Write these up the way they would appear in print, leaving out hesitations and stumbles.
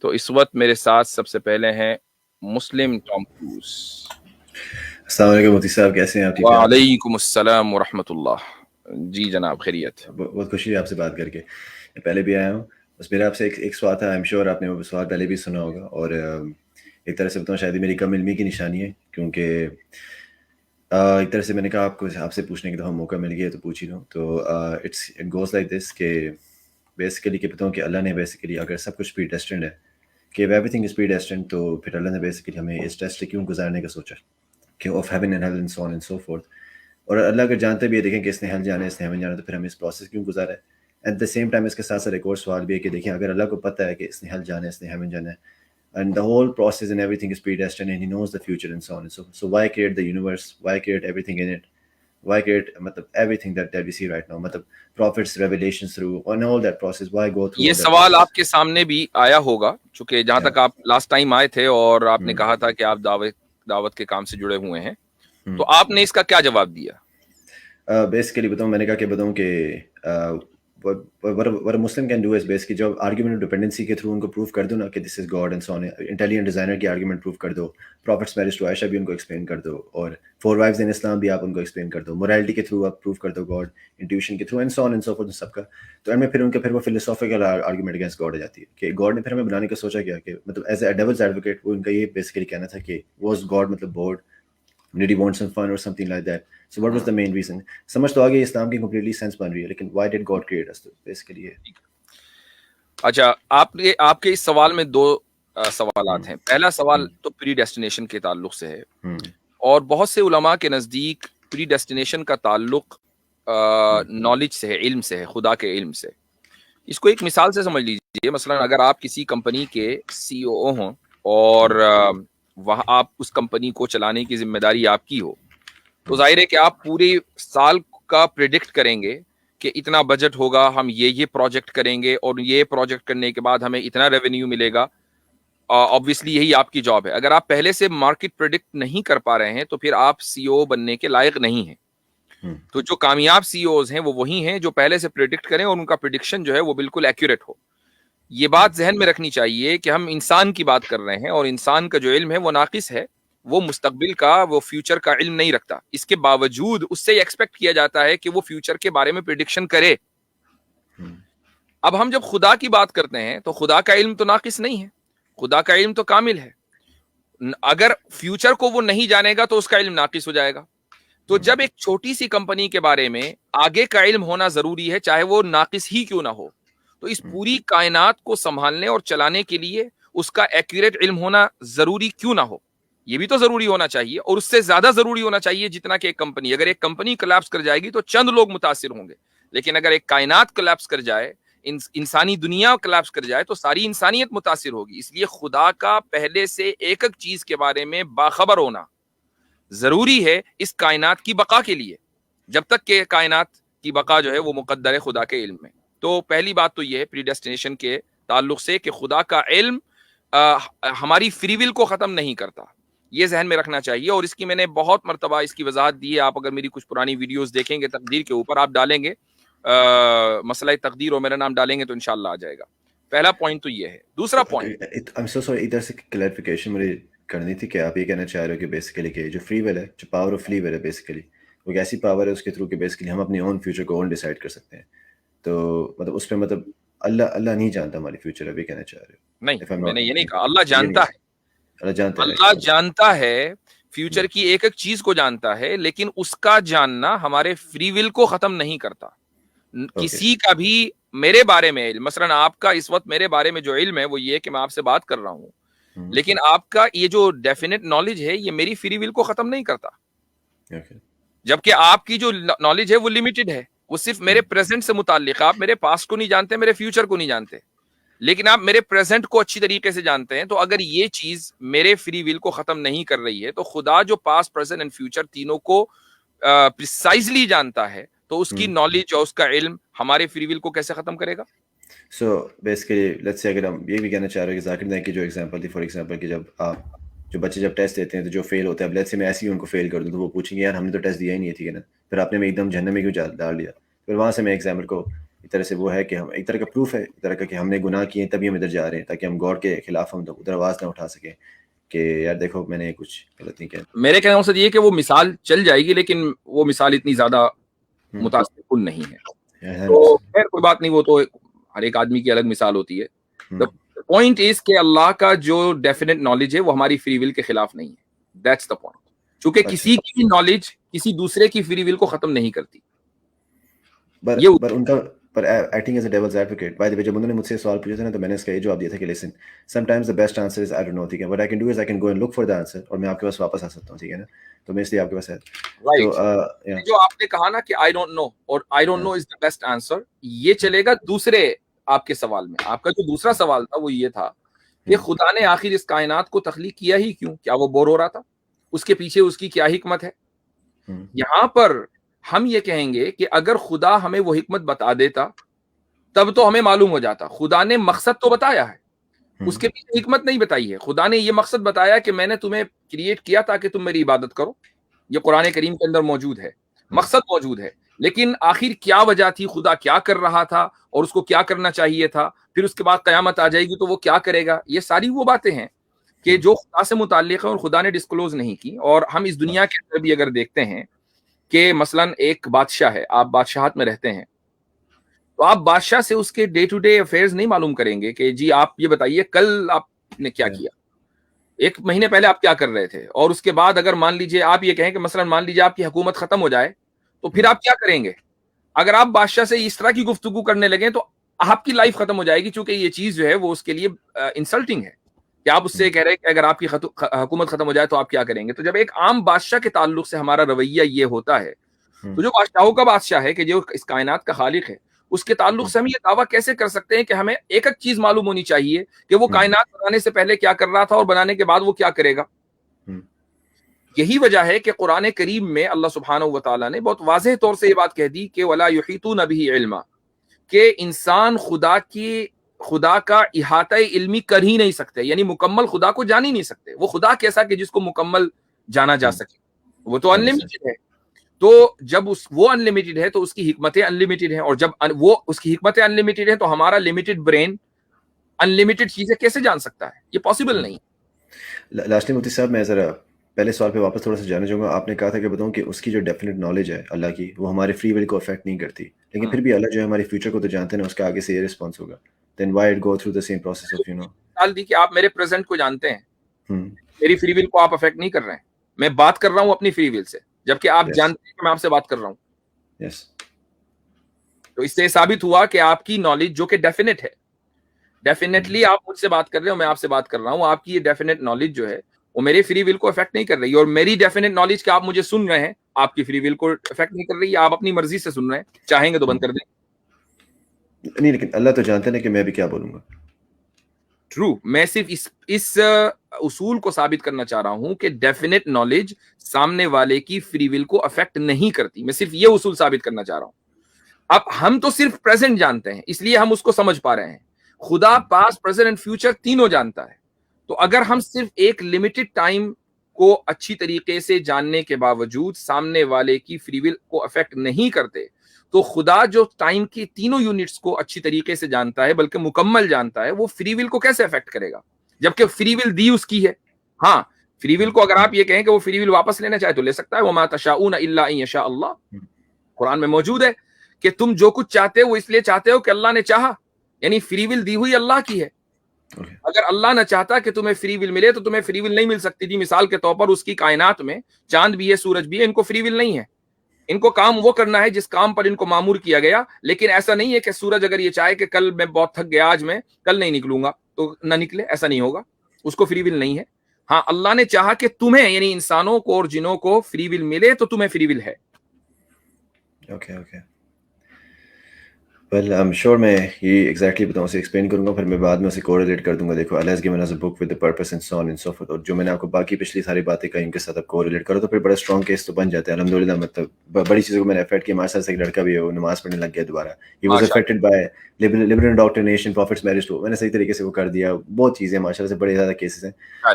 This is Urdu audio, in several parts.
تو اس وقت میرے ساتھ سب سے پہلے ہیں مسلم ٹام کروز. السلام علیکم مفتی صاحب، کیسے ہیں آپ؟ ٹھیک ہے؟ وعلیکم السلام ورحمۃ اللہ. جی جناب، خیریت. بہت خوشی ہے آپ سے بات کر کے. پہلے بھی آیا ہوں. بس میرا آپ سے ایک سوال تھا. I'm sure آپ نے وہ سوال پہلے بھی سنا ہوگا، اور ایک طرح سے بتاؤں شاید میری کم علمی کی نشانی ہے، کیونکہ ایک طرح سے میں نے کہا آپ سے پوچھنے کا موقع مل گیا تو پوچھ ہی لوں. تو اٹ گوز لائک دس کہ بیسیکلی کہ بتاؤں کہ اللہ نے بیسیکلی اگر سب کچھ پری ڈیسٹنڈ ہے، کہ everything is predestined, تو پھر اللہ نے بیسیکلی ہمیں اس ٹیسٹ کیوں گزارنے کا سوچا کہ of heaven and hell and so on and so forth. اور اللہ اگر جانتے بھی ہے دیکھیں کہ اس نے ہیل جانا ہے، اس نے ہیون جانا ہے، تو پھر ہمیں اس پروسیس کیوں گزارا ہے. ایٹ دا سیم ٹائم اس کے ساتھ ساتھ ایک اور سوال بھی ہے کہ دیکھیں اگر اللہ کو پتہ ہے کہ اس نے ہیل جانا ہے، اس نے ہیون جانا ہے، and the whole process and everything is predestined and he knows the future and so on and so forth. So why create the universe? Why create everything in it? Why create everything that we see right now? Prophets, revelations through and all that process. Why go through یہ all that سوال process? آپ کے سامنے بھی آیا ہوگا، چونکہ جہاں تک آپ لاسٹ ٹائم آئے تھے اور آپ نے کہا تھا کہ آپ دعوت کے کام سے جڑے ہوئے ہیں، تو آپ نے اس کا کیا جواب دیا؟ بیسیکلی بتاؤں، میں نے کہا کہ بتاؤں کہ what a Muslim can do is basically جو آرگیومنٹ آف ڈپینڈنسی کے تھرو ان کو پروف کر دو نا کہ this is God and so on. Intelligent designer کی آرگیومنٹ پروف کر دو، پروفٹس میرج ٹو عائشہ بھی ان کو ایکسپلین کر دو، اور 4 وائفز ان اسلام بھی آپ ان کو ایکسپلین کر دو، موریلٹی کے تھرو آپ پروف کر دو گاڈ، انٹیویشن کے through and so on and so forth سب کا. تو اینڈ میں پھر ان کا وہ فلسافیکل آرگیومنٹ اگینسٹ گاڈ ہو جاتی ہے کہ گاڈ نے پھر ہمیں بنانے کا سوچا کیا کہ ایز اے ڈیولز ایڈوکیٹ وہ ان کا یہ بیسیکلی کہنا تھا کہ was God bored, did he want some fun or something like that? So what was the main reason? سمجھ تو آگے اسلام کی کمپلیٹلی سینس بن رہی ہے، لیکن why did God create us? Basically یہ. اچھا، آپ کے اس سوال میں 2 سوالات ہیں. پہلا سوال تو پری ڈیسٹینیشن کے تعلق سے ہے، اور بہت سے علماء کے نزدیک پری ڈیسٹینیشن کا تعلق نالج سے ہے، علم سے ہے، خدا کے علم سے. اس کو ایک مثال سے سمجھ لیجیے. مثلا اگر آپ کسی کمپنی کے CEO ہوں اور وہاں آپ اس کمپنی کو چلانے کی ذمہ داری آپ کی ہو، تو ظاہر ہے کہ آپ پورے سال کا پریڈکٹ کریں گے کہ اتنا بجٹ ہوگا، ہم یہ پروجیکٹ کریں گے، اور یہ پروجیکٹ کرنے کے بعد ہمیں اتنا ریونیو ملے گا. obviously یہی آپ کی جاب ہے. اگر آپ پہلے سے مارکیٹ پریڈکٹ نہیں کر پا رہے ہیں تو پھر آپ CEO بننے کے لائق نہیں ہیں. تو جو کامیاب CEOs ہیں وہ وہی ہیں جو پہلے سے پریڈکٹ کریں اور ان کا پریڈکشن جو ہے وہ بالکل ایکوریٹ ہو. یہ بات ذہن میں رکھنی چاہیے کہ ہم انسان کی بات کر رہے ہیں، اور انسان کا جو علم ہے وہ ناقص ہے، وہ مستقبل کا، وہ فیوچر کا علم نہیں رکھتا. اس کے باوجود اس سے ایکسپیکٹ کیا جاتا ہے کہ وہ فیوچر کے بارے میں پریڈکشن کرے. اب ہم جب خدا کی بات کرتے ہیں تو خدا کا علم تو ناقص نہیں ہے، خدا کا علم تو کامل ہے. اگر فیوچر کو وہ نہیں جانے گا تو اس کا علم ناقص ہو جائے گا. تو جب ایک چھوٹی سی کمپنی کے بارے میں آگے کا علم ہونا ضروری ہے، چاہے وہ ناقص ہی کیوں نہ ہو، تو اس پوری کائنات کو سنبھالنے اور چلانے کے لیے اس کا ایکوریٹ علم ہونا ضروری کیوں نہ ہو. یہ بھی تو ضروری ہونا چاہیے، اور اس سے زیادہ ضروری ہونا چاہیے جتنا کہ ایک کمپنی. اگر ایک کمپنی کلیپس کر جائے گی تو چند لوگ متاثر ہوں گے، لیکن اگر ایک کائنات کلیپس کر جائے، انسانی دنیا کلیپس کر جائے، تو ساری انسانیت متاثر ہوگی. اس لیے خدا کا پہلے سے ایک ایک چیز کے بارے میں باخبر ہونا ضروری ہے اس کائنات کی بقا کے لیے، جب تک کہ کائنات کی بقا جو ہے وہ مقدر ہے خدا کے علم میں. تو پہلی بات تو یہ ہے پری ڈیسٹینیشن کے تعلق سے کہ خدا کا علم ہماری فری ول کو ختم نہیں کرتا. یہ ذہن میں رکھنا چاہیے، اور اس کی میں نے بہت مرتبہ اس کی وضاحت دی ہے. آپ اگر میری کچھ پرانی ویڈیوز دیکھیں گے تقدیر کے اوپر، آپ ڈالیں گے مسئلہ تقدیر اور میرا نام ڈالیں گے تو انشاءاللہ آ جائے گا. پہلا پوائنٹ تو یہ ہے. دوسرا پوائنٹ، ادھر سے کلیریفیکیشن مجھے کرنی تھی کہ آپ یہ کہنا چاہ رہے ہو کہ بیسیکلی کہ جو فری ول ہے، جو پاور آف فری ول ہے، بیسیکلی وہ ایک ایسی پاور ہے اس کے تھرو کہ بیسیکلی ہم اپنی اون فیوچر کو اون ڈیسائیڈ کر سکتے ہیں. تو اس پہ اللہ نہیں جانتا ہماری فیوچر، ابھی کہنا چاہ رہے ہو؟ نہیں، میں نے یہ نہیں کہا. اللہ جانتا ہے، اللہ جانتا ہے فیوچر کی ایک ایک چیز کو جانتا ہے، لیکن اس کا جاننا ہمارے فری ول کو ختم نہیں کرتا. کسی کا بھی میرے بارے میں علم، مثلا آپ کا اس وقت میرے بارے میں جو علم ہے وہ یہ کہ میں آپ سے بات کر رہا ہوں، لیکن آپ کا یہ جو ڈیفینٹ نالج ہے یہ میری فری ول کو ختم نہیں کرتا. جبکہ آپ کی جو نالج ہے وہ لمیٹڈ ہے، وہ صرف میرے پریزنٹ سے متعلق. آپ میرے پاسٹ کو نہیں جانتے، میرے فیوچر کو نہیں جانتے، لیکن آپ میرے پریزنٹ کو اچھی طریقے سے جانتے ہیں. تو اگر یہ چیز میرے فری ول کو ختم نہیں کر رہی ہے، تو خدا جو پاسٹ، پریزنٹ اینڈ فیوچر تینوں کو پریسائزلی جانتا ہے، تو اس کی نالج اور اس کا علم ہمارے فری ول کو کیسے ختم کرے گا؟ سو بیسیکلی لیٹس سے اگر ہم یہ بھی کہنا چاہ رہے ہیں کہ ذاکر نائک کی جو ایگزامپل تھی، فار ایگزامپل کہ جو بچے جب ٹیسٹ دیتے ہیں تو جو فیل ہوتا ہے، لیٹس سے میں ایسے ہی ان کو فیل کر دوں تو وہ پوچھیں گے یار ہم نے تو ٹیسٹ دیا ہی نہیں ہے، ٹھیک ہے نا، پھر آپ نے میں ایک دم جہنم میں کیوں ڈال دیا. پھر وہاں سے میں ایگزامپل کو ایک طرح سے وہ ہے کہ ہم ایک طرح کا پروف ہے ایک طرح کا کہ ہم نے گناہ کیے تبھی ہم ادھر جا رہے ہیں, تاکہ ہم گاڈ کے خلاف ہم ادھر آواز نہ اٹھا سکیں کہ یار دیکھو میں نے کچھ غلط نہیں کیا. میرے کہنے سے یہ کہ وہ مثال چل جائے گی, لیکن وہ مثال اتنی زیادہ متاثر کن نہیں ہے. تو خیر کوئی بات نہیں, وہ تو ہر ایک آدمی کی الگ مثال ہوتی ہے. پوائنٹ از کہ اللہ کا جو ڈیفینیٹ نالج ہے وہ ہماری فری ول کے خلاف نہیں ہے. That's the point. چونکہ کسی کی بھی نالج کسی دوسرے کی فری ول کو ختم نہیں کرتی. پر ان کا پر acting as a devil's advocate by the way, جب انہوں نے مجھ سے سوال پوچھا تھا نا تو میں نے اس کا یہ جواب دیا تھا کہ listen sometimes the best answer is I don't know. ٹھیک ہے, what I can do is I can go and look for the answer, اور میں آپ کے پاس واپس آ سکتا ہوں. ٹھیک ہے نا, تو میں اس لیے آپ کے پاس ہے. تو جو آپ نے کہا نا کہ آئی ڈونٹ نو اور I don't know is the best answer, یہ چلے گا دوسرے آپ کے سوال میں. آپ کا جو دوسرا سوال تھا وہ یہ تھا کہ خدا نے آخر اس کائنات کو تخلیق کیا ہی کیوں؟ کیا وہ بور ہو رہا تھا؟ اس کے پیچھے اس کی کیا حکمت ہے؟ یہاں پر ہم یہ کہیں گے کہ اگر خدا ہمیں وہ حکمت بتا دیتا تب تو ہمیں معلوم ہو جاتا. خدا نے مقصد تو بتایا ہے, اس کے پیچھے حکمت نہیں بتائی ہے. خدا نے یہ مقصد بتایا کہ میں نے تمہیں کریٹ کیا تاکہ تم میری عبادت کرو. یہ قرآن کریم کے اندر موجود ہے, مقصد موجود ہے. لیکن آخر کیا وجہ تھی, خدا کیا کر رہا تھا اور اس کو کیا کرنا چاہیے تھا, پھر اس کے بعد قیامت آ جائے گی تو وہ کیا کرے گا, یہ ساری وہ باتیں ہیں کہ جو خدا سے متعلق ہیں اور خدا نے ڈسکلوز نہیں کی. اور ہم اس دنیا کے اندر بھی اگر دیکھتے ہیں کہ مثلا ایک بادشاہ ہے, آپ بادشاہت میں رہتے ہیں, تو آپ بادشاہ سے اس کے ڈے ٹو ڈے افیئرز نہیں معلوم کریں گے کہ جی آپ یہ بتائیے کل آپ نے کیا کیا, ایک مہینے پہلے آپ کیا کر رہے تھے. اور اس کے بعد اگر مان لیجیے آپ یہ کہیں کہ مثلا مان لیجیے آپ کی حکومت ختم ہو جائے تو پھر آپ کیا کریں گے. اگر آپ بادشاہ سے اس طرح کی گفتگو کرنے لگیں تو آپ کی لائف ختم ہو جائے گی, چونکہ یہ چیز جو ہے وہ اس کے لیے انسلٹنگ ہے کہ آپ اس سے کہہ رہے ہیں کہ اگر آپ کی حکومت ختم ہو جائے تو آپ کیا کریں گے. تو جب ایک عام بادشاہ کے تعلق سے ہمارا رویہ یہ ہوتا ہے, تو جو بادشاہوں کا بادشاہ ہے کہ جو اس کائنات کا خالق ہے, اس کے تعلق سے ہم یہ دعویٰ کیسے کر سکتے ہیں کہ ہمیں ایک ایک چیز معلوم ہونی چاہیے کہ وہ کائنات بنانے سے پہلے کیا کر رہا تھا اور بنانے کے بعد وہ کیا کرے گا. یہی وجہ ہے کہ قرآن کریم میں اللہ سبحانہ و تعالیٰ نے بہت واضح طور سے یہ بات کہہ دی کہ وَلَا يُحِيطُونَ بِهِ عِلْمًا, کہ انسان خدا کا احاطہ علمی کر ہی نہیں سکتے, یعنی مکمل خدا کو جان ہی نہیں سکتے. وہ خدا کیسا کہ جس کو مکمل جانا جا سکے, وہ تو انلمیٹڈ ہے. تو جب وہ انلمیٹڈ ہے تو اس کی حکمتیں انلمیٹڈ ہیں, اور جب وہ اس کی حکمتیں انلمیٹڈ ہیں تو ہمارا لمیٹڈ برین انلمیٹڈ چیزیں کیسے جان سکتا ہے؟ یہ پاسبل نہیں. لاسٹلی مفتی صاحب میں ذرا پہلے سوال پہ واپس تھوڑا سا جانا چاہوں گا. آپ نے کہا تھا کہ بتاؤں کہ اس کی جو ڈیفینیٹ نالج ہے اللہ کی, وہ ہمارے فری ول کو افیکٹ نہیں کرتی, لیکن پھر بھی اللہ جو ہے ہماری فیوچر کو تو جانتے ہیں نا, اس کا آگے سے یہ رسپانس ہوگا. Then why it go through the same process of مثال دی کہ آپ میرے پریزنٹ کو جانتے ہیں, میری فری ول کو آپ افیکٹ نہیں کر رہے ہیں. میں بات کر رہا ہوں اپنی فری ول سے, جبکہ آپ جانتے ہیں کہ میں آپ سے بات کر رہا ہوں. تو اس سے ثابت ہوا کہ آپ کی نالج جو کہ ڈیفینیٹ ہے, ڈیفینیٹلی آپ مجھ سے بات کر رہے ہو, میں آپ سے بات کر رہا ہوں, آپ کی یہ ڈیفینیٹ نالج جو ہے وہ میری فری ول کو افیکٹ نہیں کر رہی. اور میری ڈیفینیٹ نالج کہ آپ مجھے سن رہے ہیں, آپ کی فری ول کو افیکٹ نہیں کر رہی. آپ اپنی مرضی سے سن رہے ہیں, چاہیں گے تو بند کر دیں. نہیں, لیکن اللہ تو جانتے ہیں کہ میں بھی کیا بولوں گا. ٹرو, میں صرف اس اصول کو ثابت کرنا چاہ رہا ہوں کہ ڈیفینیٹ نالج سامنے والے کی فری ول کو افیکٹ نہیں کرتی. میں صرف یہ اصول ثابت کرنا چاہ رہا ہوں. اب ہم تو صرف پریزنٹ جانتے ہیں, اس لیے ہم اس کو سمجھ پا رہے ہیں. خدا پاس, پریزنٹ اینڈ فیوچر تینوں جانتا ہے. تو اگر ہم صرف ایک لمیٹڈ ٹائم کو اچھی طریقے سے جاننے کے باوجود سامنے والے کی فری ول کو افیکٹ نہیں کرتے, تو خدا جو ٹائم کی تینوں یونٹس کو اچھی طریقے سے جانتا ہے, بلکہ مکمل جانتا ہے, وہ فری ول کو کیسے افیکٹ کرے گا جبکہ فری ول دی اس کی ہے. ہاں, فری ول کو اگر آپ یہ کہیں کہ وہ فری ول واپس لینا چاہے تو لے سکتا ہے. وما تشاؤون الا ان یشاء اللہ, قرآن میں موجود ہے کہ تم جو کچھ چاہتے ہو وہ اس لیے چاہتے ہو کہ اللہ نے چاہا, یعنی فری ول دی ہوئی اللہ کی ہے. اگر اللہ نہ چاہتا کہ تمہیں فری ول ملے تو تمہیں فری ول نہیں مل سکتی تھی. مثال کے طور پر اس کی کائنات میں چاند بھی ہے, سورج بھی ہے, ان کو فری ول نہیں ہے. ان کو کام وہ کرنا ہے جس کام پر ان کو مامور کیا گیا. لیکن ایسا نہیں ہے کہ سورج اگر یہ چاہے کہ کل میں بہت تھک گیا, آج میں کل نہیں نکلوں گا تو نہ نکلے, ایسا نہیں ہوگا. اس کو فری ول نہیں ہے. ہاں, اللہ نے چاہا کہ تمہیں یعنی انسانوں کو اور جنوں کو فری ول ملے تو تمہیں فری ول ہے. Okay well I am sure میں یہ ایگزیکٹلی بتاؤں اسے ایکسپلین کروں گا, پھر میں بعد میں اسے کوریلیٹ کر دوں گا. دیکھو Allah has given us a book with a purpose and so on and so forth, اور جو میں نے آپ کو باقی پچھلی ساری باتیں کہیں ان کے ساتھ آپ کوریلیٹ کرو تو پھر بڑا اسٹرانگ کیس تو بن جاتا ہے الحمدللہ. مطلب بڑی چیزوں کو میں نے افیکٹ کیا. ہمارے ساتھ ایک لڑکا بھی ہے, وہ نماز پڑھنے لگ گیا دوبارہ. He was affected by liberal indoctrination, prophet's marriage to. میں نے صحیح طریقے سے وہ کر دیا. بہت چیزیں ماشاء اللہ سے بڑے زیادہ کیسز ہیں.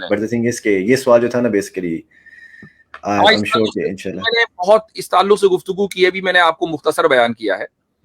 بٹ دی تھنگ از کہ یہ سوال جو تھا نا بیسیکلی آئی ایم شیور کہ انشاءاللہ میں نے بہت اس تعلق سے گفتگو کی ہے, بھی میں نے آپ کو مختصر بیان کیا ہے.